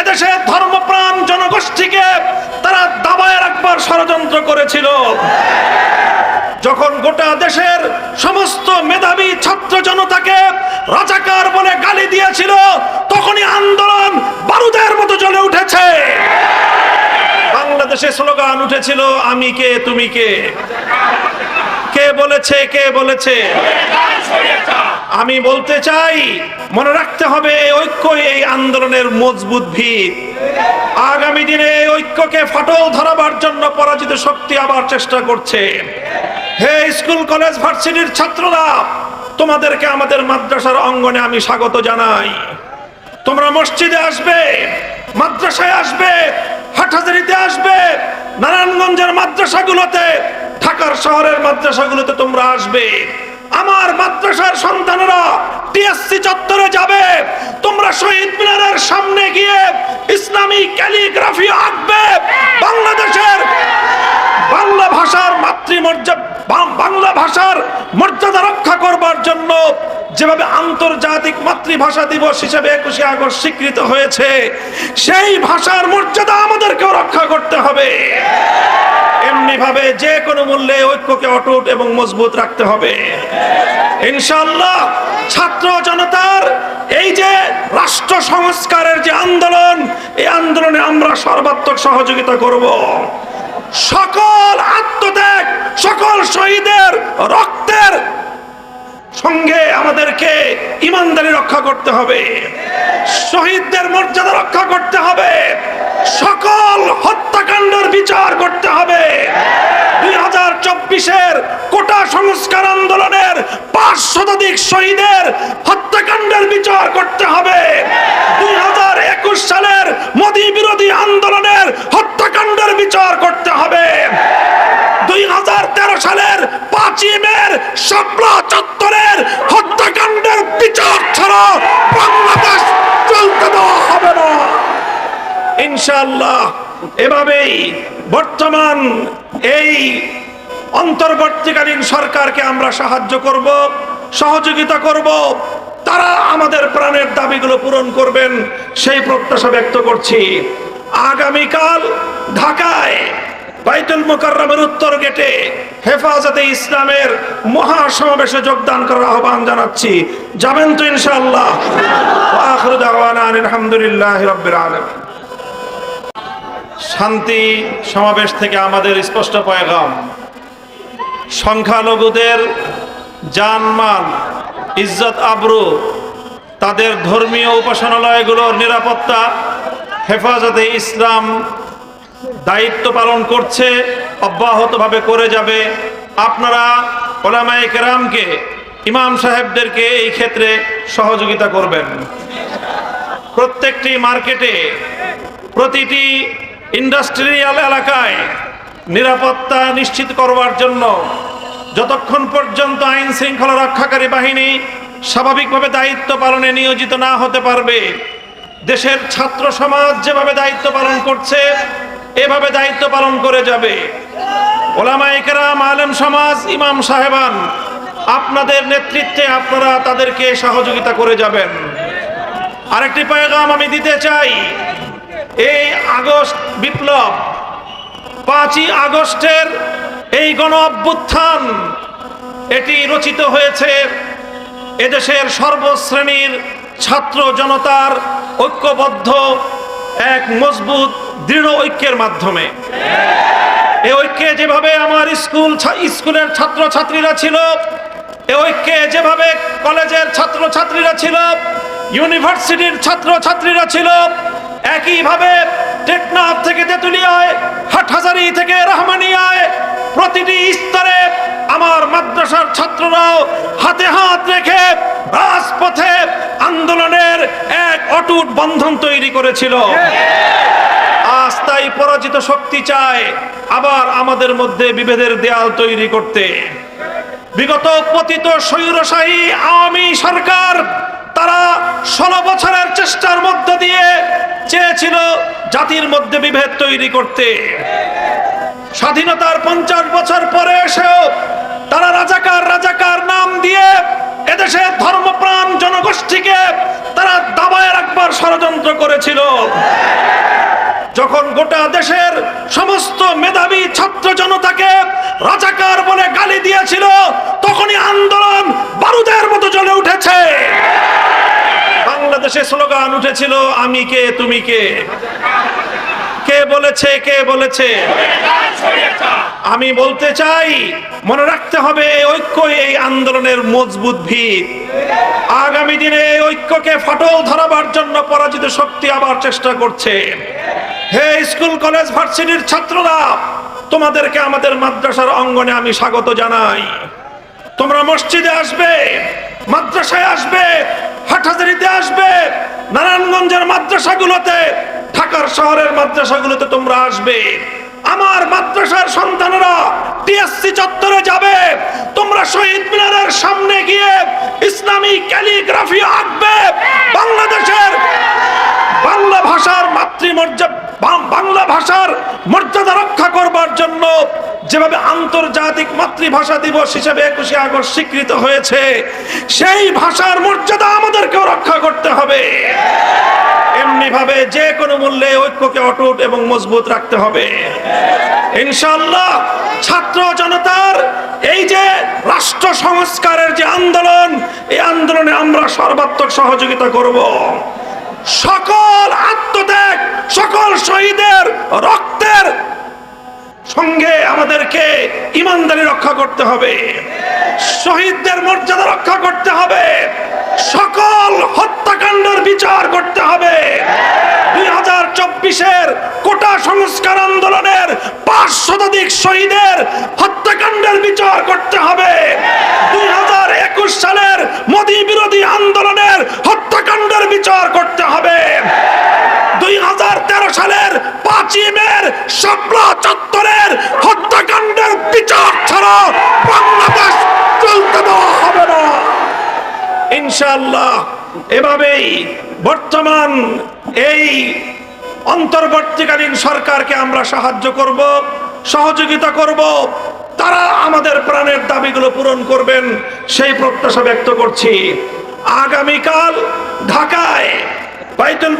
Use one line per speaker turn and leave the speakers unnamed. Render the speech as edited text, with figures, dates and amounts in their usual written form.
এদেশের ধর্মপ্রাণ জনগোষ্ঠীকে তারা দাবায় রাখবার ষড়যন্ত্র করেছিল। যখন গোটা দেশের সমস্ত মেধাবী ছাত্র জনতাকে রাজাকার বলে গালি দিয়েছিল, তখনই আন্দোলন বারুদের মতো জ্বলে উঠেছে। বাংলাদেশে স্লোগান উঠেছিল, আমি কে তুমি কে। কে বলেছে? কে বলেছে? আমি বলতে চাই, মনে রাখতে হবে ঐক্যই এই আন্দোলনের মজবুত ভিত। আগামী দিনে এই ঐক্যকে ফাটল ধরাবার জন্য পরাজিত শক্তি আবার চেষ্টা করছে। হে স্কুল কলেজ ভার্সিটির ছাত্ররা, তোমাদেরকে আমাদের মাদ্রাসার অঙ্গনে আমি স্বাগত জানাই। তোমরা মসজিদে আসবে, মাদ্রাসায় আসবে, হাটহাজারীতে আসবে, নারায়ণগঞ্জের মাদ্রাসাগুলোতে, ঢাকার শহরের মাদ্রাসাগুলোতে তোমরা আসবে। আমার মাদ্রাসার সন্তানেরা টিএসসি চত্বরে যাবে, তোমরা শহীদ মিনারের সামনে গিয়ে ইসলামী ক্যালিগ্রাফি আঁকবে। বাংলাদেশের বাংলা ভাষার বাংলা ভাষার মর্যাদা রক্ষা করবার জন্য যেভাবে আন্তর্জাতিক মাতৃভাষা দিবস হিসেবে 21শে আগস্ট স্বীকৃত হয়েছে, সেই ভাষার মর্যাদা আমাদেরকেও রক্ষা করতে হবে। এমনি ভাবে যে কোনো মূল্যে ঐক্যকে অটুট এবং মজবুত রাখতে হবে ইনশাআল্লাহ। ছাত্র জনতার এই যে রাষ্ট্র সংস্কারের যে আন্দোলন, এই আন্দোলনে আমরা সর্বাত্মক সহযোগিতা করব। সকল আত্মত্যাগ, সকল শহীদের রক্তের সঙ্গে আমাদেরকে ইমানদারি রক্ষা করতে হবে, শহীদদের মর্যাদা রক্ষা করতে হবে, সকল হত্যাকাণ্ডের বিচার করতে হবে। 2024-এর কোটা সংস্কার আন্দোলনের 5 শতাধিক শহীদের হত্যাকাণ্ডের বিচার করতে হবে। 2021 সালের মোদী বিরোধী আন্দোলনের হত্যাকাণ্ডের বিচার করতে হবে। 2013 সালের 5ই মের শাপলা চত্বরের হত্যাকাণ্ডের বিচার ছাড়া বাংলাদেশ চলতে দেওয়া হবে না ইনশাআল্লাহ। এভাবেই বর্তমান এই অন্তর্বর্তীকালীন সরকারকে আমরা সাহায্য করব, সহযোগিতা করব। তারা আমাদের প্রাণের দাবিগুলো পূরণ করবেন, সেই প্রত্যাশা ব্যক্ত করছি। আগামীকাল ঢাকায় বাইতুল মুকাররমের উত্তর গেটে হেফাজতে ইসলামের মহাসমাবেশে যোগদান করার আহ্বান জানাচ্ছি। যাবেন তো ইনশাআল্লাহ? ওয়া আখিরু দাওয়ানা আলহামদুলিল্লাহি রাব্বিল আলামিন। শান্তি সমাবেশ থেকে আমাদের স্পষ্ট পয়গাম, সংখ্যালঘুদের জানমাল, ইজ্জত আবরু, তাদের ধর্মীয় উপাসনালয়গুলোর নিরাপত্তা হেফাজতে ইসলাম দায়িত্ব পালন করছে, অব্যাহতভাবে করে যাবে। আপনারা উলামায়ে কেরামকে, ইমাম সাহেবদেরকে এই ক্ষেত্রে সহযোগিতা করবেন। প্রত্যেকটি মার্কেটে, প্রতিটি ইন্ডাস্ট্রিয়াল এলাকায় নিরাপত্তা নিশ্চিত করবার জন্য যতক্ষণ পর্যন্ত আইন শৃঙ্খলা রক্ষাকারী বাহিনী স্বাভাবিকভাবে দায়িত্ব পালনে নিয়োজিত না হতে পারবে, দেশের ছাত্র সমাজ যেভাবে দায়িত্ব পালন করছে এভাবে দায়িত্ব পালন করে যাবে। উলামায়ে কেরাম, আলেম সমাজ, ইমাম সাহেবান, আপনাদের নেতৃত্বে আপনারা তাদেরকে সহযোগিতা করে যাবেন। আরেকটি পয়গাম আমি দিতে চাই, এই আগস্ট বিপ্লব, 5ই আগস্টের এই গণ অভ্যুত্থান, এটি রচিত হয়েছে এদেশের সর্বশ্রেণীর ছাত্র জনতার ঐক্যবদ্ধ এক মজবুত দৃঢ় ঐক্যের মাধ্যমে। এই ঐক্যে যেভাবে আমার স্কুলের ছাত্র ছাত্রীরা ছিল, এই ঐক্যে যেভাবে কলেজের ছাত্র ছাত্রীরা ছিল, ইউনিভার্সিটির ছাত্র ছাত্রীরা ছিল, একইভাবে টেকনাফ থেকে তেতুলিয়ায়, হাটহাজারী থেকে রহমানিয়ায় প্রতিটি স্তরে আমার মাদ্রাসার ছাত্ররাও হাতে হাত রেখে রাজপথে আন্দোলনের এক অটুট বন্ধন তৈরি করেছিল। আজ তাই পরাজিত শক্তি চায় আবার আমাদের মধ্যে বিভেদের দেয়াল তৈরি করতে। বিগত পতিত স্বৈরশাহী আওয়ামী সরকার তারা 16 বছরের চেষ্টার মধ্য দিয়ে চেয়েছিল জাতির মধ্যে বিভেদ তৈরি করতে। স্বাধীনতার 50 বছর পরে এসেও তারা রাজাকার নাম দিয়ে এদেশের ধর্মপ্রাণ জনগোষ্ঠীকে তারা দাবায় রাখবার ষড়যন্ত্র করেছিল। যখন গোটা দেশের সমস্ত মেধাবী ছাত্র জনতাকে রাজাকার বলে গালি দিয়েছিল, তখনই আন্দোলন বারুদের মতো জ্বলে উঠেছে। বাংলাদেশে স্লোগান উঠেছিল, আমি কে তুমি কে। কে বলেছে, কে বলেছে? আমি বলতে চাই, মনে রাখতে হবে ঐক্যই এই আন্দোলনের মজবুত ভিত। আগামী দিনে এই ঐক্যকে ফাটল ধরাবার জন্য পরাজিত শক্তি আবার চেষ্টা করছে। হে স্কুল কলেজ ভার্সিটির ছাত্ররা, তোমাদেরকে আমাদের মাদ্রাসার অঙ্গনে আমি স্বাগত জানাই। তোমরা মসজিদে আসবে, মাদ্রাসায় আসবে, হাটহাজারীতে আসবে, নারায়ণগঞ্জের মাদ্রাসাগুলোতে, ঢাকার শহরের মাদ্রাসাগুলোতে তোমরা আসবে। আমার মাদ্রাসার সন্তানেরা টিএসসি চত্বরে যাবে, তোমরা শহীদ মিনারের সামনে গিয়ে ইসলামী ক্যালিগ্রাফি আঁকবে। বাংলাদেশের বাংলা ভাষার বাংলা ভাষার মর্যাদা রক্ষা করবার জন্য যেভাবে আন্তর্জাতিক মাতৃভাষা দিবস হিসেবে 21শে আগস্ট স্বীকৃত হয়েছে, সেই ভাষার মর্যাদা আমাদেরকেও রক্ষা করতে হবে। এমনি ভাবে যে কোনো মূল্যে ঐক্যকে অটুট এবং মজবুত রাখতে হবে ইনশাআল্লাহ। ছাত্র জনতার এই যে রাষ্ট্র সংস্কারের যে আন্দোলন, এই আন্দোলনে আমরা সর্বাত্মক সহযোগিতা করব। সকল আত্মত্যাগ, সকল শহীদের রক্তের সঙ্গে আমাদেরকে ইমানদারি রক্ষা করতে হবে, শহীদদের মর্যাদা রক্ষা করতে হবে, সকল হত্যাকাণ্ডের বিচার করতে হবে। 2024-এর কোটা সংস্কার আন্দোলনের 5 শতাধিক শহীদের হত্যাকাণ্ডের বিচার করতে হবে। 2021 সালের মোদী বিরোধী আন্দোলনের হত্যাকাণ্ডের বিচার করতে হবে। 2013 সালের 5ই মের শাপলা চত্বরের হত্যাকাণ্ডের বিচার ছাড়া বাংলাদেশ চলতে দেওয়া হবে না ইনশাআল্লাহ। এভাবেই বর্তমান এই অন্তর্বর্তীকালীন সরকারকে আমরা সাহায্য করব, সহযোগিতা করব। তারা আমাদের প্রাণের দাবিগুলো পূরণ করবেন, সেই প্রত্যাশা ব্যক্ত করছি। আগামীকাল ঢাকায় বাইতুল